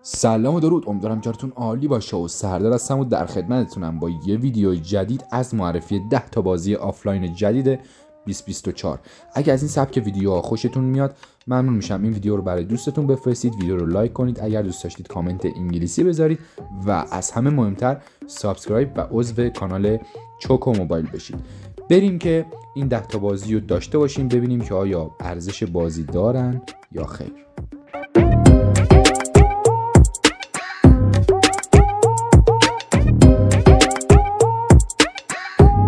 سلام و درود، امیدوارم جاتون عالی باشه و سردار هستم و در خدمتتونم با یه ویدیو جدید از معرفی 10 تا بازی آفلاین جدید 2024. اگه از این سبک ویدیوها خوشتون میاد ممنون میشم این ویدیو رو برای دوستتون بفرستید، ویدیو رو لایک کنید، اگر دوست داشتید کامنت انگلیسی بذارید و از همه مهمتر سابسکرایب و عضو کانال چوکو موبایل بشید. بریم که این 10 تا بازی رو داشته باشیم، ببینیم که آیا ارزش بازی دارن یا خیر.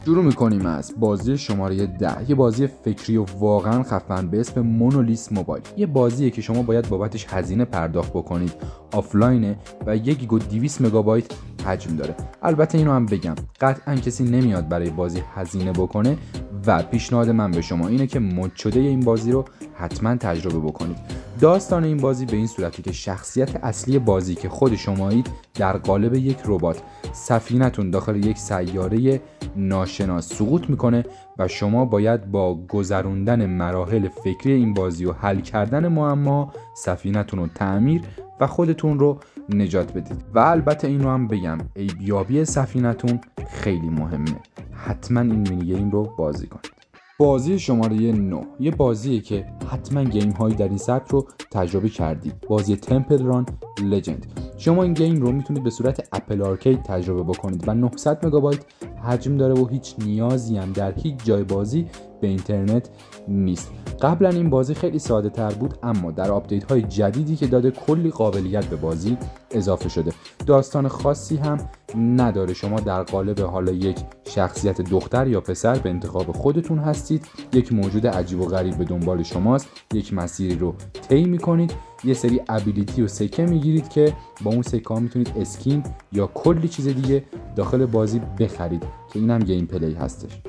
شروع میکنیم از بازی شماره 10، یه بازی فکری و واقعا خفن به اسم مونولیس موبایل. یه بازیه که شما باید بابتش هزینه پرداخت بکنید، آفلاینه و 1 گیگ و 200 مگابایت حجم داره. البته اینو هم بگم قطعا کسی نمیاد برای بازی هزینه بکنه و پیشنهاد من به شما اینه که مد شده این بازی رو حتما تجربه بکنید. داستان این بازی به این صورتی که شخصیت اصلی بازی که خود شمایید در قالب یک ربات، سفینه‌تون داخل یک سیاره ناشناس سقوط میکنه و شما باید با گذروندن مراحل فکری این بازی و حل کردن معما سفینه‌تون رو تعمیر و خودتون رو نجات بدید. و البته اینو هم بگم ایبیابی سفینه‌تون خیلی مهمه، حتما این مینی گیم رو بازی کنید. بازی شماره 9، یه بازیه که حتما گیم هایی در این سبک رو تجربه کردید. بازی تمپل ران لجند. شما این گیم رو میتونید به صورت اپل آرکید تجربه بکنید و 900 مگابایت حجم داره و هیچ نیازی هم در هیچ جای بازی به اینترنت نیست. قبلا این بازی خیلی ساده تر بود، اما در آپدیت های جدیدی که داده کلی قابلیت به بازی اضافه شده. داستان خاصی هم نداره، شما در قالب حالا یک شخصیت دختر یا پسر به انتخاب خودتون هستید، یک موجود عجیب و غریب به دنبال شماست، یک مسیری رو طی میکنید، یه سری ابیلیتی و سکه میگیرید که با اون سکه ها میتونید اسکین یا کلی چیز دیگه داخل بازی بخرید که اینم گیم پلی هستش.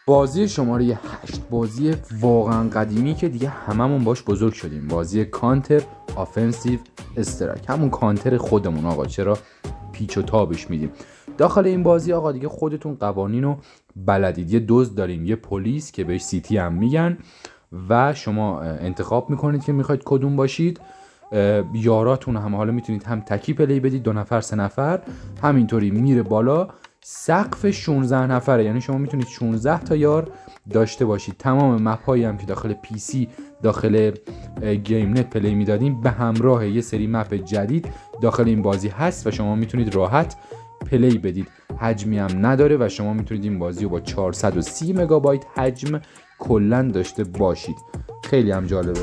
بازی شماره 8، بازی واقعا قدیمی که دیگه هممون باش بزرگ شدیم. بازی کانتر آفنسیو استرایک، همون کانتر خودمون آقا، چرا پیچ و تابش میدیم. داخل این بازی آقا دیگه خودتون قوانین رو بلدید. یه دزد داریم، یه پلیس که بهش سیتی هم میگن و شما انتخاب میکنید که میخواید کدوم باشید. یاراتون هم حالا میتونید هم تکی پلی بدید، 2 نفر 3 نفر، همینطوری میره بالا. سقف 16 نفره، یعنی شما میتونید 16 تا یار داشته باشید. تمام مپ هایی هم که داخل پی سی داخل گیم نت پلی میدادیم به همراه یه سری مپ جدید داخل این بازی هست و شما میتونید راحت پلی بدید. حجمی هم نداره و شما میتونید این بازی رو با 430 مگابایت حجم کلا داشته باشید. خیلی هم جالبه.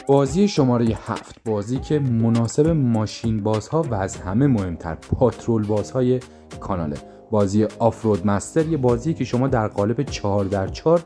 بازی شماره 7، بازی که مناسب ماشین بازها و از همه مهمتر پاترول بازهای کاناله. بازی آفرود مستر، یه بازی که شما در قالب 4x4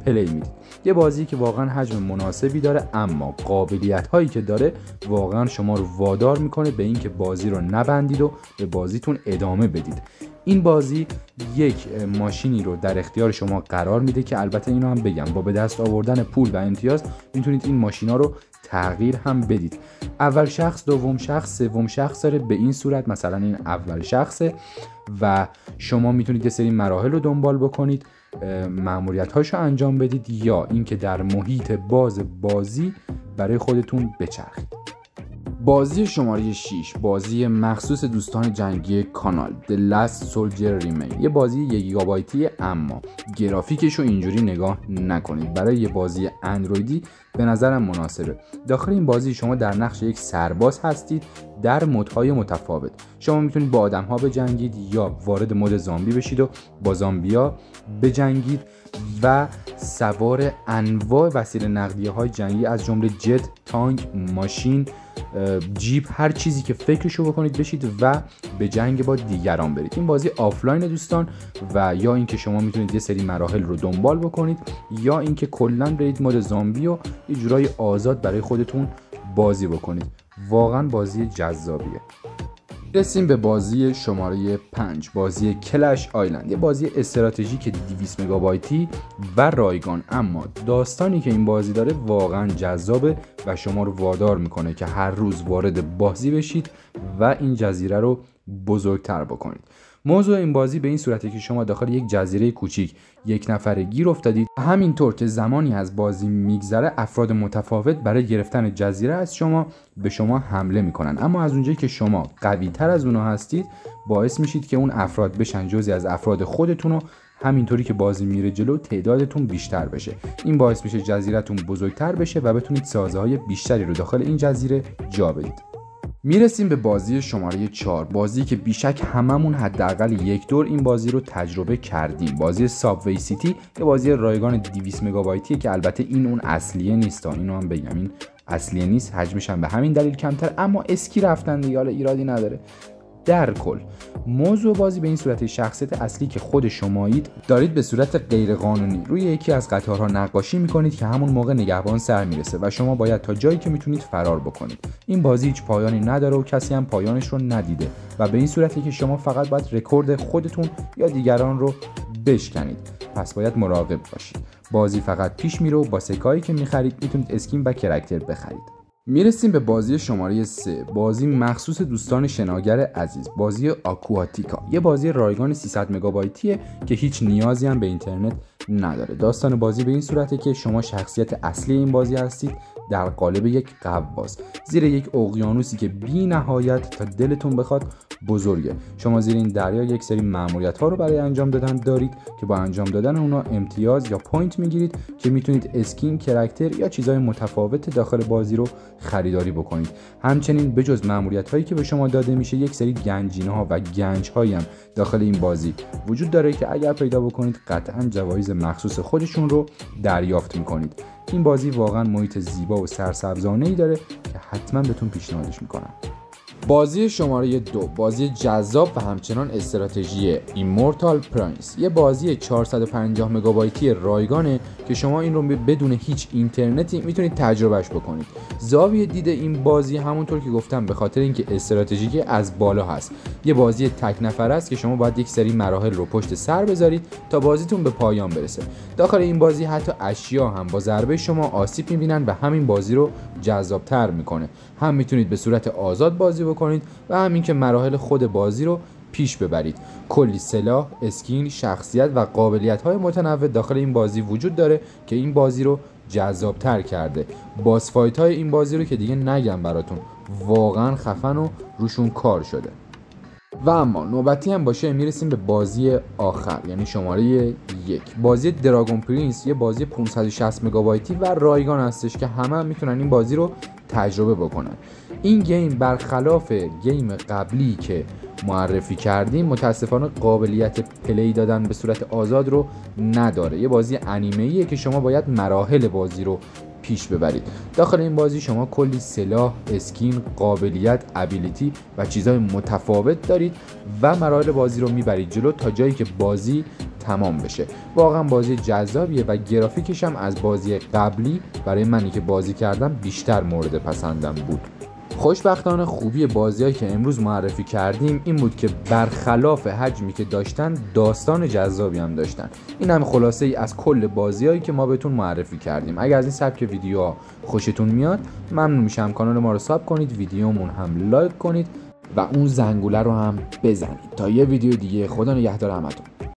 پلی میدید. یه بازی که واقعا حجم مناسبی داره، اما قابلیت هایی که داره واقعا شما رو وادار میکنه به این که بازی رو نبندید و به بازیتون ادامه بدید. این بازی یک ماشینی رو در اختیار شما قرار میده که البته اینو هم بگم با به دست آوردن پول و امتیاز میتونید این ماشینا رو تغییر هم بدید. اول شخص، دوم شخص، سوم شخص داره. به این صورت مثلا این اول شخصه و شما میتونید یه سری مراحل رو دنبال بکنید، مأموریت هاشو انجام بدید یا اینکه در محیط بازی برای خودتون بچرخید. بازی شماره 6، بازی مخصوص دوستان جنگی کانال The Last Soldier Remain. یه بازی 1 گیگابایتی اما گرافیکش رو اینجوری نگاه نکنید، برای یه بازی اندرویدی به نظرم مناسبه. داخل این بازی شما در نقش یک سرباز هستید در مودهای متفاوت. شما میتونید با آدم ها بجنگید یا وارد مود زامبی بشید و با زامبیا بجنگید و سوار انواع وسیله نقلیه های جنگی از جمله جت، تانک، ماشین، جیپ، هر چیزی که فکرشو بکنید بشید و به جنگ با دیگران برید. این بازی آفلاین دوستان و یا اینکه شما میتونید یه سری مراحل رو دنبال بکنید یا اینکه کلا برید مود زامبی و یه جورای آزاد برای خودتون بازی بکنید. واقعا بازی جذابیه. رسیم به بازی شماره 5، بازی کلش آیلند. یه بازی استراتژیک 200 مگابایتی و رایگان، اما داستانی که این بازی داره واقعا جذابه و شما رو وادار میکنه که هر روز وارد بازی بشید و این جزیره رو بزرگتر بکنید. موضوع این بازی به این صورته که شما داخل یک جزیره کوچیک یک نفره گیر افتادید و همینطور که زمانی از بازی میگذره افراد متفاوت برای گرفتن جزیره از شما به شما حمله میکنن، اما از اونجایی که شما قوی تر از اونها هستید باعث میشید که اون افراد بشن جزئی از افراد خودتون و همینطوری که بازی میره جلو تعدادتون بیشتر بشه. این باعث میشه جزیرتون بزرگتر بشه و بتونید سازه‌های بیشتری رو داخل این جزیره جا بدید. میرسیم به بازی شماره 4، بازی که بیشک هممون حداقل یک دور این بازی رو تجربه کردیم. بازی سابوی سیتی، یه بازی رایگان 200 مگابایتیه که البته این اون اصلیه نیست، اینو هم بگم این اصلیه نیست، حجمش هم به همین دلیل کمتر، اما اسکی رفتن دیگه، حالا ایرادی نداره. در کل موضوع بازی به این صورت شخصیت اصلی که خود شمایید دارید به صورت غیرقانونی روی یکی از قطارها نقاشی میکنید که همون موقع نگهبان سر میرسه و شما باید تا جایی که میتونید فرار بکنید. این بازی هیچ پایانی نداره و کسی هم پایانش رو ندیده و به این صورتی که شما فقط باید رکورد خودتون یا دیگران رو بشکنید، پس باید مراقب باشید. بازی فقط پیش میره و با سکایی که میخرید میتونید اسکین و کرکتر بخرید. میرسیم به بازی شماره 3، بازی مخصوص دوستان شناگر عزیز، بازی آکواتیکا، یه بازی رایگان 300 مگابایتیه که هیچ نیازی هم به اینترنت نداره. داستان بازی به این صورته که شما شخصیت اصلی این بازی هستید در قالب یک غواص زیر یک اقیانوسی که بی نهایت تا دلتون بخواد بزرگه. شما زیر این دریا یک سری مأموریت‌ها رو برای انجام دادن دارید که با انجام دادن اونا امتیاز یا پوینت میگیرید که میتونید اسکین، کرکتر یا چیزهای متفاوت داخل بازی رو خریداری بکنید. همچنین بجز مأموریت‌هایی که به شما داده میشه یک سری گنجینه‌ها و گنج‌هایی هم داخل این بازی وجود داره که اگر پیدا بکنید قطعاً جوایز مخصوص خودشون رو دریافت میکنید. این بازی واقعا محیط زیبا و سرسبزانه‌ای داره که حتما بهتون پیشنهادش میکنم. بازی شماره 2، بازی جذاب و همچنان استراتژی ایمورتال پراینس، یه بازی 450 مگابایتی رایگانه که شما این رو بدون هیچ اینترنتی میتونید تجربهش بکنید. زاویه دید این بازی همونطور که گفتم به خاطر اینکه استراتژیک از بالا هست. یه بازی تک نفره است که شما باید یک سری مراحل رو پشت سر بذارید تا بازیتون به پایان برسه. داخل این بازی حتی اشیا هم با ضربه شما آسیب میبینن و همین بازی رو جذابتر میکنه. هم میتونید به صورت آزاد بازی بکنید و همین که مراحل خود بازی رو پیش ببرید. کلی سلاح، اسکین، شخصیت و قابلیت‌های متنوع داخل این بازی وجود داره که این بازی رو جذابتر کرده. باس فایت‌های این بازی رو که دیگه نگم براتون، واقعا خفن و روشون کار شده. و اما نوبتی هم باشه میرسیم به بازی آخر، یعنی شماره 1، بازی دراگون پرینس، یه بازی 560 مگابایتی و رایگان هستش که همه میتونن این بازی رو تجربه بکنن. این گیم برخلاف گیم قبلی که معرفی کردیم متاسفانه قابلیت پلی دادن به صورت آزاد رو نداره. یه بازی انیمه‌ایه که شما باید مراحل بازی رو پیش ببرید. داخل این بازی شما کلی سلاح، اسکین، قابلیت، ابیلیتی و چیزهای متفاوت دارید و مراحل بازی رو میبرید جلو تا جایی که بازی تمام بشه. واقعا بازی جذابیه و گرافیکش هم از بازی قبلی برای منی که بازی کردم بیشتر مورد پسندم بود. خوشبختانه خوبی بازیایی که امروز معرفی کردیم این بود که برخلاف حجمی که داشتن داستان جذابی هم داشتن. این هم خلاصه ای از کل بازیایی که ما بهتون معرفی کردیم. اگر از این سبک ویدیوها خوشتون میاد ممنون میشم کانال ما رو ساب کنید، ویدیومون هم لایک کنید و اون زنگوله رو هم بزنید. تا یه ویدیو دیگه، خدا نگهدار همتون.